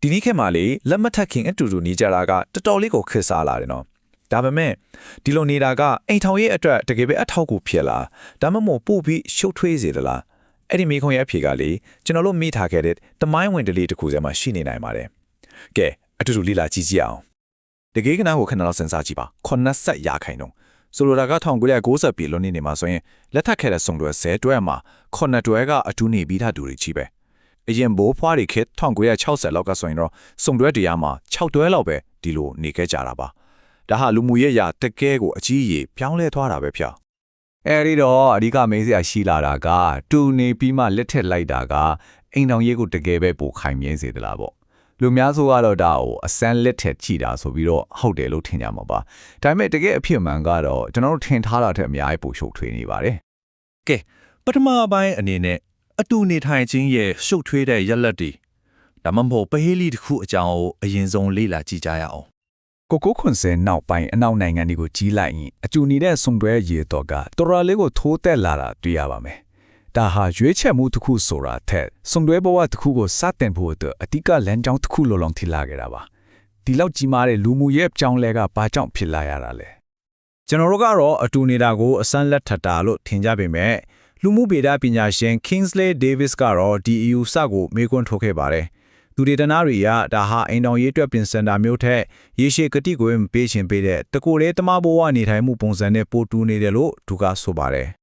ဒီနေ့ခေတ်မှာလေလက်မထက်ခင်အတူတူနေကြတာကတော်တော်လေးကိုခက်စားလာတယ်နော်ဒါပေမဲ့ဒီလိုနေတာကအိမ်ထောင်ရဲ့အတွက်တကယ်ပဲအထောက်အကူဖြစ်လာဒါမှမဟုတ်ပို့ပြီးရှုပ်ထွေးစေသလားအဲ့ဒီမိခွန်ရဲ့အဖြေကလေကျွန်တော်တို့မိထားခဲ့တဲ့တမိုင်းဝင်တလေးတစ်ခုစမှာရှိနေနိုင်ပါတယ်ကဲအတူတူလေ့လာကြည့်ကြအောင်တကယ်ကနာကိုခဏလောက်စဉ်းစားကြည့်ပါ80ရာခိုင်နှုန်းဆိုလိုတာက1990ပြည်လွန်နေမှာဆိုရင်လက်ထပ်ခဲ့တဲ့စုံတွဲ10တွဲမှာ9တွဲကအတူနေပြီးသားတူတွေကြီးပဲအရင်ဘိုးဖွားတွေခေတ်1960လောက်ကဆိုရင်တော့စုံတွဲတရားမှာ6တွဲလောက်ပဲဒီလိုနေခဲ့ကြတာပါဒါဟာလူမှုရေးရာတကယ်ကိုအကြီးကြီးပြောင်းလဲသွားတာပဲဗျအဲဒီတော့အဓိကမေးစရာရှိလာတာကတူနေပြီးမှလက်ထက်လိုက်တာကအိမ်တော်ရေးကိုတကယ်ပဲပိုခိုင်မြဲစေသလားပေါ့လူများဆိုကတော့ဒါကိုအစမ်းလက်ထက်ကြည့်တာဆိုပြီးတော့ဟုတ်တယ်လို့ထင်ကြမှာပါဒါပေမဲ့တကယ်အဖြစ်မှန်ကတော့ကျွန်တော်တို့ထင်ထားတာထက်အများကြီးပိုရှုပ်ထွေးနေပါတယ်ကဲပထမပိုင်းအနေနဲ့အတူနေထိုင်ခြင်းရဲ့ရှုပ်ထွေးတဲ့ရက်လက်တွေဒါမှမဟုတ်ပဟေးလီတစ်ခုအကြောင်းကိုအရင်ဆုံးလေ့လာကြည့်ကြရအောင်ကိုခွန်စဲနောက်ပိုင်းအနောက်နိုင်ငံတွေကိုကြီးလိုက်ရင်အကျူနေတဲ့ဆုံတွဲရေတော့ကတော်တော်လေးကိုထိုးတက်လာတာတွေ့ရပါမယ်ဒါဟာရွေးချယ်မှုတစ်ခုဆိုတာထက်ဆုံတွဲဘဝတစ်ခုကိုစတင်ဖို့အတွက်အတိကလမ်းကြောင်းတစ်ခုလိုလုံးထိလာခဲ့တာပါဒီလောက်ကြီးမားတဲ့လူမှုရေးအကြောင်းလဲကဘာကြောင့်ဖြစ်လာရတာလဲကျွန်တော်တို့ကတော့အတူနေတာကိုအစမ်းလက်ထပ်တာလို့ထင်ကြပေမဲ့လူမှုဗေဒပညာရှင် Kingsley Davis ကတော့ဒီ EU စကိုမေးခွန်းထုတ်ခဲ့ပါတယ်သူဒေသနာတွေကဒါဟာအိမ်တော်ရေးအတွက်ပြင်ဆင်တာမျိုးထက်ရေရှည်ကတိကိုမပေးရှင်ပေးတဲ့တကိုယ်လေးတမဘဝနေထိုင်မှုပုံစံနဲ့ပိုတူနေတယ်လို့သူကဆိုပါတယ်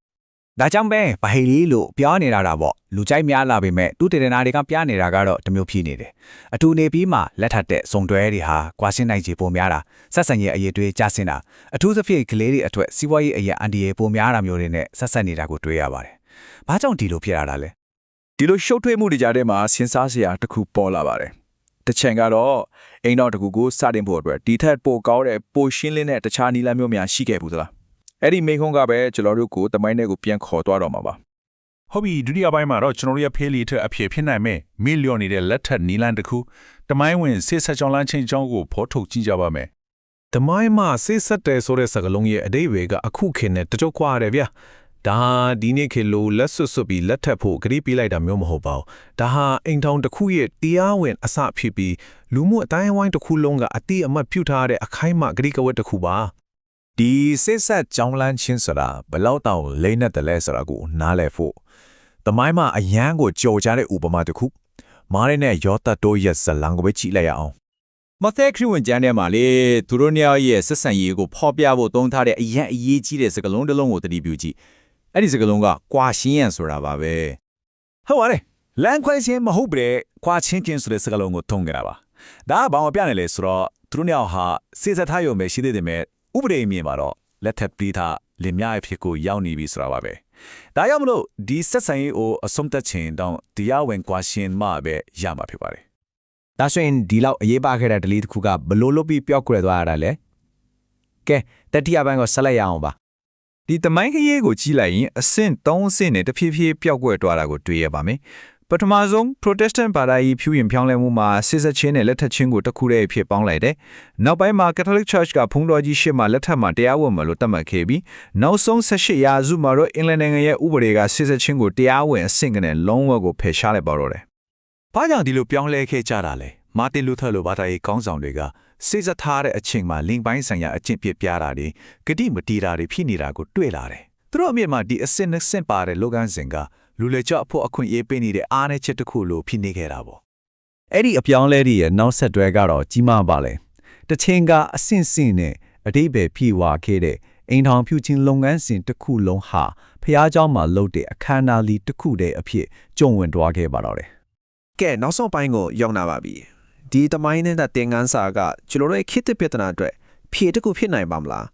ဒါကြောင့်ပဲဗဟေလီလို့ပြောနေတာတာပေါ့လူကြိုက်များလာပေမဲ့သူတေတနာတွေကပြနေတာကတော့တမျိုးဖြစ်နေတယ်အတူနေပြီးမှလက်ထပ်တဲ့စုံတွဲတွေဟာကွာရှင်းနိုင်ခြေပိုများတာဆက်ဆံရေးအရေးတွေကျဆင်းတာအထူးသဖြင့်ကလေးတွေအတွက်စီးပွားရေးအရေးအန်ဒီယေပိုများတာမျိုးတွေနဲ့ဆက်ဆက်နေတာကိုတွေ့ရပါတယ်ဘာကြောင့်ဒီလိုဖြစ်ရတာလဲဒီလိုရှုပ်ထွေးမှုတွေကြားထဲမှာစဉ်းစားစရာတစ်ခုပေါ်လာပါတယ်တစ်ချိန်ကတော့အိမ်တော်တစ်ခုကိုစတင်ဖို့အတွက်ဒီထက်ပိုကောင်းတဲ့ပိုရှင်းလင်းတဲ့တခြားနည်းလမ်းမျိုးများရှိခဲ့ဘူးသလားအဲ့ဒီမိခွန်းကပဲကျွန်တော်တို့ကိုတမိုင်းထဲကိုပြန်ခေါ်သွားတော့မှာပါဟုတ်ပြီဒုတိယပိုင်းမှာတော့ကျွန်တော်တို့ရဲ့ဖေးလီထက်အဖြစ်ဖြစ်နိုင်မဲ့မီလီယံနေတဲ့လက်ထက်နီလန်တစ်ခုတမိုင်းဝင်ဆေးဆက်ကြောင်းလမ်းချင်းကြောင်းကိုဖော်ထုတ်ကြည့်ကြပါမယ်တမိုင်းမှာဆေးဆက်တယ်ဆိုတဲ့စကားလုံးရဲ့အဓိပ္ပာယ်ကအခုခေတ်နဲ့တကြုတ်ခွာရတယ်ဗျဒါဒီနေ့ခေတ်လိုလက်ဆွတ်ဆွတ်ပြီးလက်ထပ်ဖို့ဂရိပေးလိုက်တာမျိုးမဟုတ်ပါဘူးဒါဟာအိမ်ထောင်တစ်ခုရဲ့တရားဝင်အစဖြစ်ပြီးလူမှုအတိုင်းအဝိုင်းတစ်ခုလုံးကအတိအမှတ်ပြုထားတဲ့အခိုင်အမာဂရိကဝတ်တစ်ခုပါဒီစစ်ဆက်ကြောင်းလန်းချင်းဆိုတာဘလောက်တောင်လိမ့်နဲ့တလဲဆိုတာကိုနားလည်ဖို့တမိုင်းမှာအရန်ကိုကြော်ကြတဲ့ဥပမာတစ်ခုမားရနဲ့ယောသတ်တို့ရဲ့ဇလံကိုပဲကြည့်လိုက်ရအောင်မသက်ခရစ်ဝင်ကျမ်းထဲမှာလေသူတို့နှစ်ယောက်ရဲ့ဆက်ဆံရေးကိုဖော်ပြဖို့တုံးထားတဲ့အရန်အရေးကြီးတဲ့စကားလုံးတစ်လုံးကိုတတိပြုကြည့်အဲ့ဒီစကားလုံးကကွာရှင်းရန်ဆိုတာပါပဲဟုတ်ပါတယ်လမ်းခွဲခြင်းမဟုတ်ပဲကွာချင်းချင်းဆိုတဲ့စကားလုံးကိုထုံးကြတာပါဒါကဘာမှပြနေလဲဆိုတော့သူတို့နှစ်ယောက်ဟာစေစထားရုံပဲရှိသေးတယ်မဲ့ဥပဒေအမြင်မှာတော့လက်ထပ်ပြီးသားလင်မြအဖြစ်ကိုရောက်နေပြီဆိုတာပါပဲဒါကြောင့်မလို့ဒီဆက်ဆံရေးကိုအဆုံးသတ်ခြင်းတောင်တရားဝင်ကွာရှင်းမှပဲရမှာဖြစ်ပါတယ်ဒါဆိုရင်ဒီလောက်အရေးပါခဲ့တဲ့ဒလီတစ်ခုကဘလို့လို့ပြီးပျောက်ကွယ်သွားရတာလဲကဲတတိယပိုင်းကိုဆက်လိုက်ရအောင်ပါဒီတမိုင်းခရီးကိုကြည့်လိုက်ရင်အဆင့်3အဆင့်နဲ့တဖြည်းဖြည်းပျောက်ကွယ်သွားတာကိုတွေ့ရပါမယ်ပထမဆုံး Protestant ဘာသာရေးဖြူရင်ဖြောင်းလဲမှုမှာစစ်ဆက်ချင်းနဲ့လက်ထပ်ချင်းကိုတစ်ခုတည်းဖြစ်ပေါင်းလိုက်တယ်။နောက်ပိုင်းမှာ Catholic Church ကဘုန်းတော်ကြီးရှေ့မှာလက်ထပ်မှာတရားဝင်မလို့သတ်မှတ်ခဲ့ပြီးနောက်ဆုံး18ရာစုမှာတော့အင်္ဂလန်နိုင်ငံရဲ့ဥပဒေကစစ်ဆက်ချင်းကိုတရားဝင်အဆင့်ကနေလုံးဝကိုဖယ်ရှားလိုက်ပါတော့တယ်။ဘာကြောင့်ဒီလိုပြောင်းလဲခဲ့ကြတာလဲ။မာတင်လူသာလိုဘာသာရေးကောင်းဆောင်တွေကစစ်ဆက်ထားတဲ့အချိန်မှာလင်ပိုင်းဆိုင်ရာအကျင့်ပြပြတာတွေဂတိမတီတာတွေဖြစ်နေတာကိုတွေ့လာတယ်။သူတို့အမြင်မှာဒီအဆင့်နဲ့ဆင့်ပါတဲ့လောကစဉ်ကလူလေကြော့ဖို့အခွင့်အရေးပေးနေတဲ့အားနည်းချက်တစ်ခုလိုဖြစ်နေခဲ့တာပေါ့အဲ့ဒီအပြောင်းလဲတွေရဲ့နောက်ဆက်တွဲကတော့ကြီးမားပါလေတချင်းကအဆင့်ဆင့်နဲ့အတိပယ်ဖြည့်ဝခဲ့တဲ့အိမ်ထောင်ဖြူချင်းလုပ်ငန်းစဉ်တစ်ခုလုံးဟာဖျားเจ้าမှာလုပ်တဲ့အခမ်းအနားလေးတစ်ခုတည်းအဖြစ်ကျုံဝင်သွားခဲ့ပါတော့တယ်ကဲနောက်ဆုံးပိုင်းကိုရောက်လာပါပြီဒီတမိုင်းနဲ့တင်ငန်းစာကကျွန်တော်တို့ရဲ့ခေတ်သစ်ပြဿနာအတွက်ဖြေတစ်ခုဖြစ်နိုင်ပါမလာ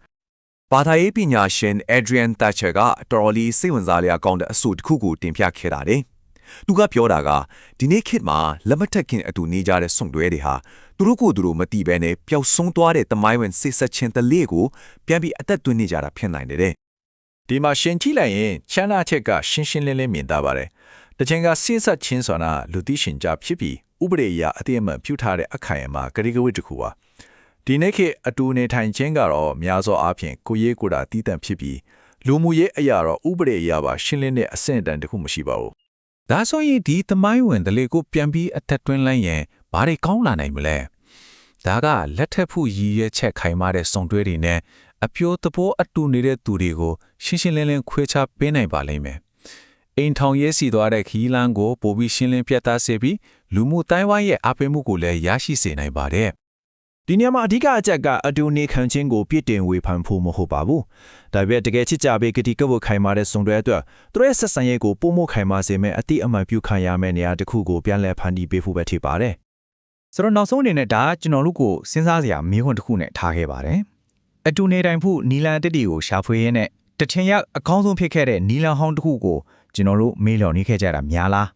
းဘာသာရေးပညာရှင် Adrian Thatcher ကတော်တော်လေးစိတ်ဝင်စားစရာကောင်းတဲ့အဆိုတစ်ခုကိုတင်ပြခဲ့တာတယ်။သူကပြောတာကဒီနေ့ခေတ်မှာလက်မထက်ခင်အတူနေကြတဲ့ဆုံတွဲတွေဟာသူတို့ကိုယ်သူတို့မတီးဘဲနဲ့ပျောက်ဆုံးသွားတဲ့တမိုင်းဝင်စိတ်ဆက်ချင်းတလေးကိုပြန်ပြီးအသက်သွင်းနေကြတာဖြစ်နိုင်တယ်တဲ့။ဒီမှာရှင်းကြည့်လိုက်ရင်ချမ်းသာချက်ကရှင်းရှင်းလင်းလင်းမြင်သားပါတယ်။တချင်ကစိတ်ဆက်ချင်းဆိုတာလူသိရှင်ကြားဖြစ်ပြီးဥပဒေအရအတိအမှန်ပြုထားတဲ့အခိုင်အမာဂရိကဝိတ္တခုပါဒီနေ့ခေတ်အတူနေထိုင်ခြင်းကတော့များသောအားဖြင့်ကိုရေးကိုယ်တာတည်တံ့ဖြစ်ပြီးလူမှုရေးအရာတော့ဥပဒေအရာပါရှင်းလင်းတဲ့အဆင့်အတန်းတခုမရှိပါဘူးဒါဆိုရင်ဒီသမိုင်းဝင်ဒလေကိုပြန်ပြီးအသက်တွင်းလိုက်ရင် ဘာတွေကောင်းလာနိုင်မလဲဒါကလက်ထက်ဖို့ရည်ရွယ်ချက်ခိုင်မာတဲ့စုံတွဲတွေနဲ့အပြိုးသဘောအတူနေတဲ့သူတွေကိုရှင်းရှင်းလင်းလင်းခွဲခြားပေးနိုင်ပါလိမ့်မယ်အိမ်ထောင်ရေးစီသွားတဲ့ခီးလန်းကိုပိုပြီးရှင်းလင်းပြတ်သားစေပြီးလူမှုတိုင်းဝိုင်းရဲ့အားပေးမှုကိုလည်းရရှိစေနိုင်ပါတယ် ဒီနေရာမှာအဓိကအချက်ကအတူနေခံခြင်းကိုပြစ်တင်ဝေဖန်ဖို့မဟုတ်ပါဘူး။ဒါပေမဲ့တကယ်ချစ်ကြပေးကတိကဝတ်ခိုင်မာတဲ့ဆုံတွေအတွက်သူတို့ရဲ့ဆက်ဆံရေးကိုပုံမှုခိုင်မာစေမဲ့အတိအမှန်ပြုခံရမယ့်နေရာတစ်ခုကိုပြန်လည်ဖန်တီးပေးဖို့ပဲဖြစ်ပါတယ် ဆိုတော့နောက်ဆုံးအနေနဲ့ဒါကကျွန်တော်တို့ကိုစဉ်းစားစရာမေးခွန်းတစ်ခုနဲ့ထားခဲ့ပါတယ်အတူနေတိုင်းဖို့နီလန်တက်တီကိုရှာဖွေရင်းနဲ့တချင်ရအကောင်းဆုံးဖြစ်ခဲ့တဲ့နီလန်ဟောင်းတစ်ခုကိုကျွန်တော်တို့မေးလျော်နေခဲ့ကြတာများလား